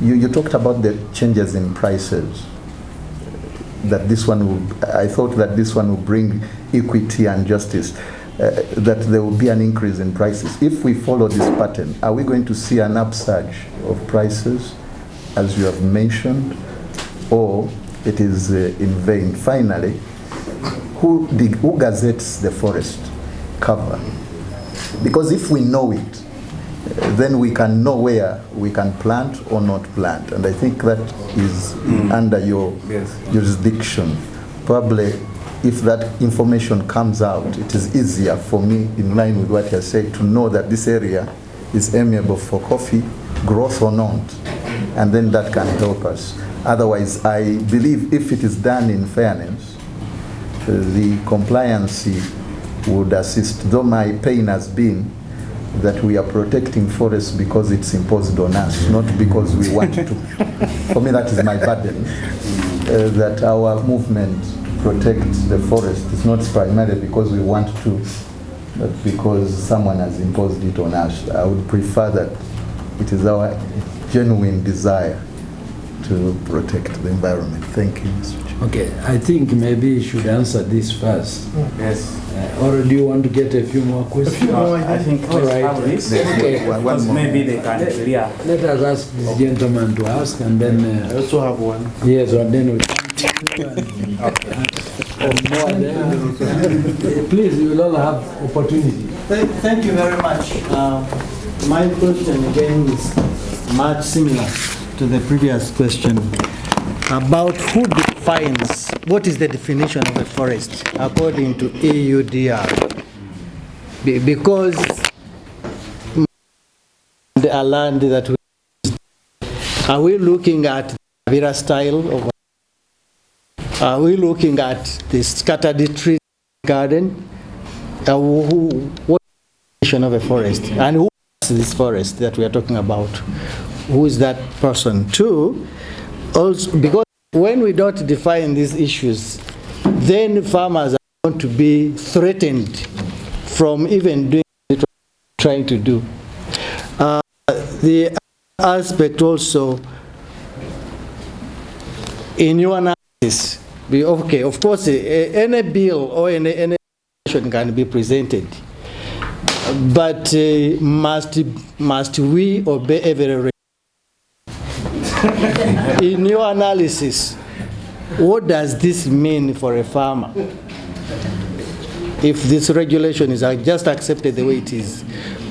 You talked about the changes in prices. That this one will, I thought that this one will bring equity and justice, that there will be an increase in prices. If we follow this pattern, are we going to see an upsurge of prices, as you have mentioned, or it is in vain? Finally, who gazettes the forest cover? Because if we know it, then we can know where we can plant or not plant. And I think that is under your jurisdiction. Probably if that information comes out, it is easier for me, in line with what you said, to know that this area is amiable for coffee growth or not. And then that can help us. Otherwise, I believe if it is done in fairness, the compliance would assist, though my pain has been that we are protecting forests because it's imposed on us, not because we want to. For me, that is my burden, that our movement protects the forest is not primarily because we want to, but because someone has imposed it on us. I would prefer that it is our genuine desire to protect the environment. Thank you, Mr. Chair. Okay, I think maybe you should answer this first. Yes. Or do you want to get a few more questions? A few more, I think. All right. Okay. Because maybe they can clear. Let us ask this gentleman to ask, and then. I also have one. Yes, and then we. Please, you will all have opportunity. Thank you very much. My question again is much similar to the previous question about who defines, what is the definition of a forest according to EUDR? Because the land that we are we looking at the Avira style of, are we looking at the scattered tree garden? What is the definition of a forest? And who is this forest that we are talking about? Who is that person? Two, also, because when we don't define these issues, then farmers are going to be threatened from even doing what they're trying to do. The aspect also, in your analysis, okay, of course, any bill or any legislation can be presented, but must we obey every regulation? In your analysis, what does this mean for a farmer? If this regulation is just accepted the way it is,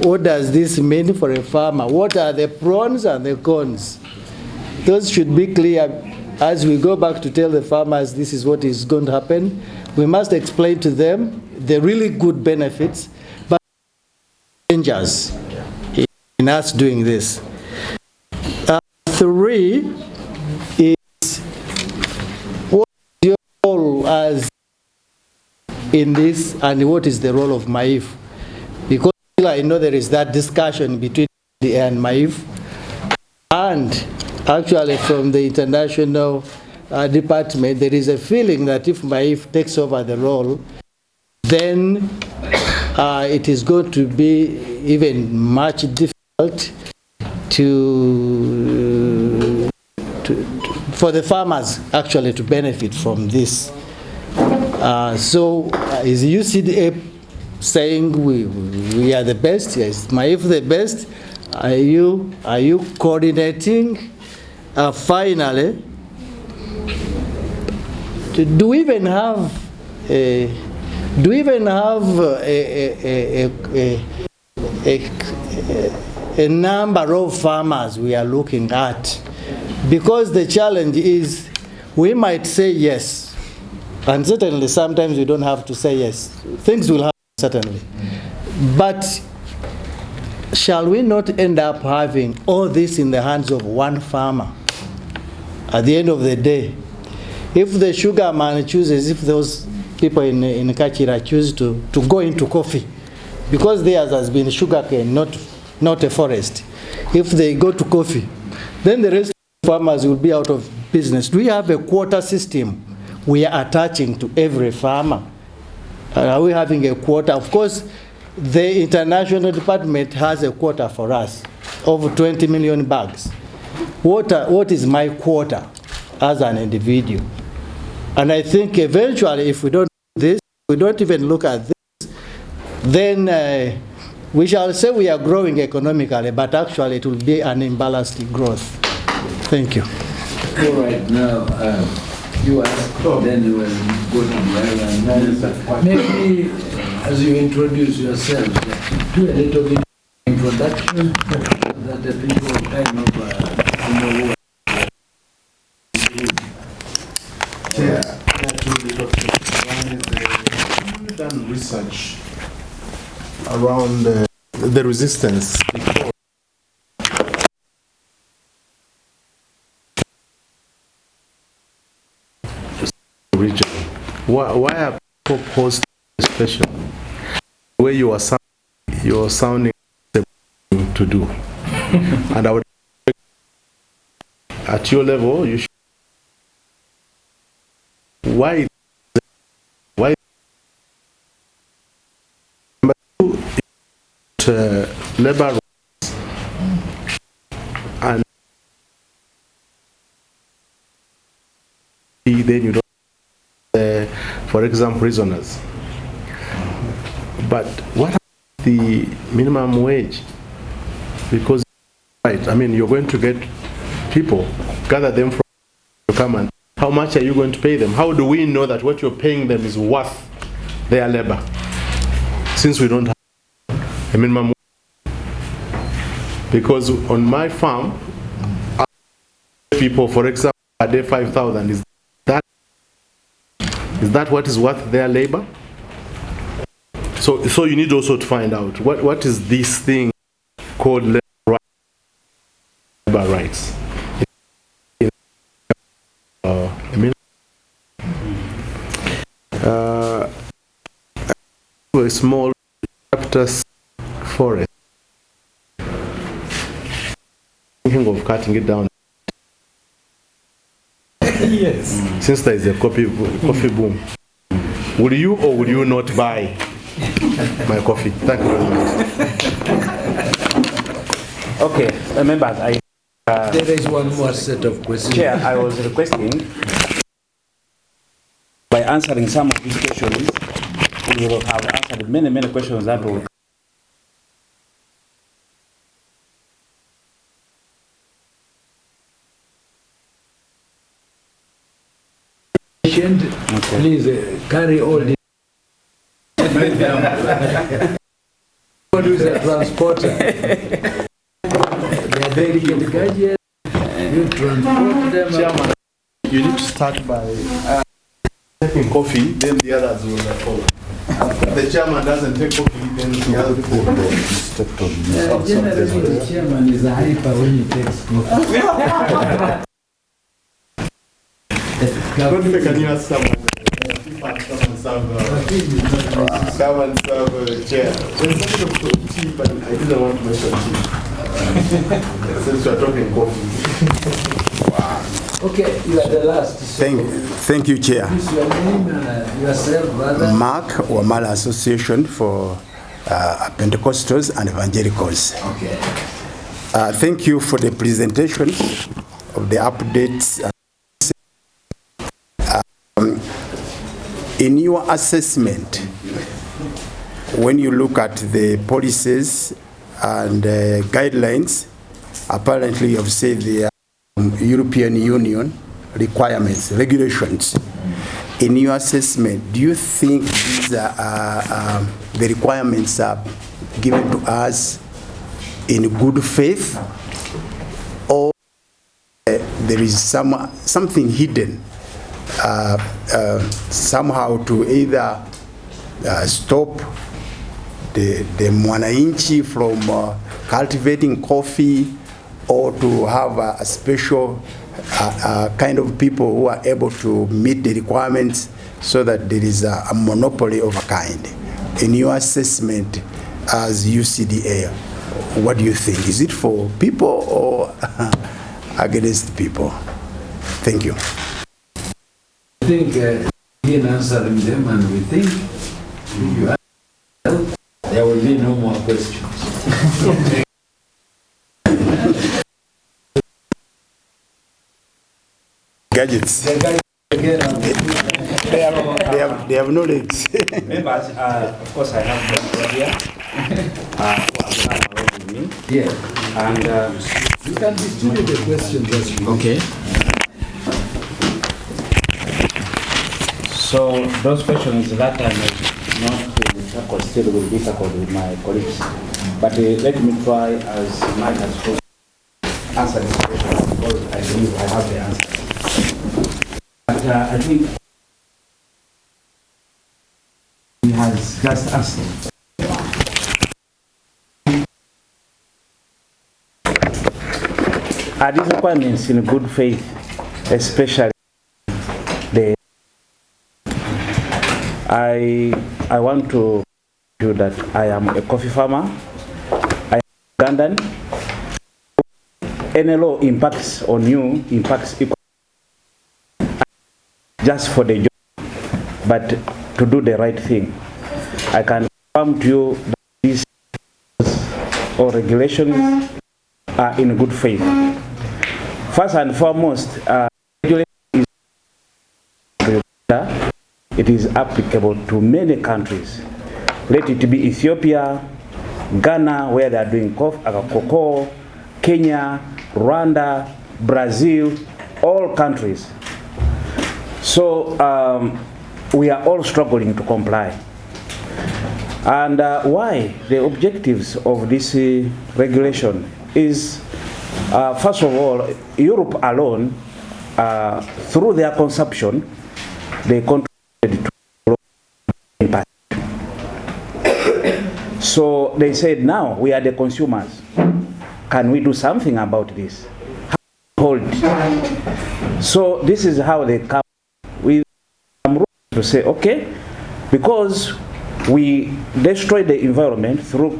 what does this mean for a farmer? What are the pros and the cons? Those should be clear as we go back to tell the farmers this is what is going to happen. We must explain to them the really good benefits, but dangers in us doing this. Three is, what is your role as in this, and what is the role of MAIF? Because I know there is that discussion between UCDA and MAIF, and actually from the international department, there is a feeling that if MAIF takes over the role, then it is going to be even much difficult for the farmers actually to benefit from this. So is UCDA saying we are the best? Is MAIF the best? Are you coordinating? Finally, do we even have a number of farmers we are looking at? Because the challenge is we might say yes, and certainly sometimes we don't have to say yes. Things will happen, certainly. But shall we not end up having all this in the hands of one farmer? At the end of the day, if the sugar man chooses, if those people in Kachira choose to go into coffee, because theirs has been sugarcane, not a forest, if they go to coffee, then the rest of the farmers will be out of business. Do we have a quota system we are attaching to every farmer? Are we having a quota? Of course, the international department has a quota for us, over 20 million bags. what is my quota as an individual? And I think eventually, if we don't do this, we don't even look at this, then we shall say we are growing economically, but actually it will be an imbalanced growth. Thank you. All right, now you ask, then you will go to the other. Maybe as you introduce yourself, do a little bit of introduction that the people kind of know. Two little things. One is we've done research around the resistance before region. Why are people opposed especially where you are sounding to do? And I would at your level you should why labor rights and then you don't for example prisoners, but what about the minimum wage? Because right, I mean you're going to get people, gather them from to come and how much are you going to pay them? How do we know that what you're paying them is worth their labor? Since we don't have a minimum wage. Because on my farm, people, for example, a day 5,000. Is that what is worth their labor? So you need also to find out what is this thing called labor rights. A small chapter forest. Thinking of cutting it down. Yes. Since there is a coffee boom, will you or will you not buy my coffee? Thank you very much. Okay, members, There is one more set of questions. Chair, I was requesting by answering some of these questions, we will have answered many questions that will Please carry all the what is a transporter? They are delicate gadgets. You transport them. Chairman, you need to start by taking coffee, then the others will follow. If the chairman doesn't take coffee, then the other people will Generally, the chairman is a hyper when he takes coffee. Can you ask someone? Come and serve chair. There's something of tea, but I didn't want to mention tea. Since we are talking coffee. Wow. Okay, you are the last. So Thank you, Chair. Please, your name and yourself, brother. Mark, Wamala Association for Pentecostals and Evangelicals. Okay. Thank you for the presentation of the updates. In your assessment, when you look at the policies and guidelines, apparently you have said the European Union requirements, regulations. In your assessment, do you think these are, the requirements are given to us in good faith, or there is something hidden somehow to either stop the mwananchi from cultivating coffee, or to have a special kind of people who are able to meet the requirements so that there is a monopoly of a kind? In your assessment as UCDA, what do you think? Is it for people or against people? Thank you. I think in answering them, and we think you are, there will be no more questions. gadgets. They have no legs. Members, of course, I have them here. Who are along with me. Yeah. And You can distribute the questions as you okay. So those questions that I may not tackle still will be tackled with my colleagues. But let me try as much as possible to answer this question because I believe I have the answer. But I think he has just asked. Are these requirements in good faith, especially the I want to tell you that I am a coffee farmer. I am Ugandan. Any law impacts on you, impacts equally, just for the job, but to do the right thing. I can confirm to you that these or regulations are in good faith. First and foremost, regulation is it is applicable to many countries. Let it be Ethiopia, Ghana, where they are doing cocoa, Kenya, Rwanda, Brazil, all countries. So we are all struggling to comply. And why? The objectives of this regulation is, first of all, Europe alone, through their consumption, they contributed to impact. So they said, now we are the consumers. Can we do something about this? How do we hold it? So this is how they come with some rules to say, okay, because we destroy the environment through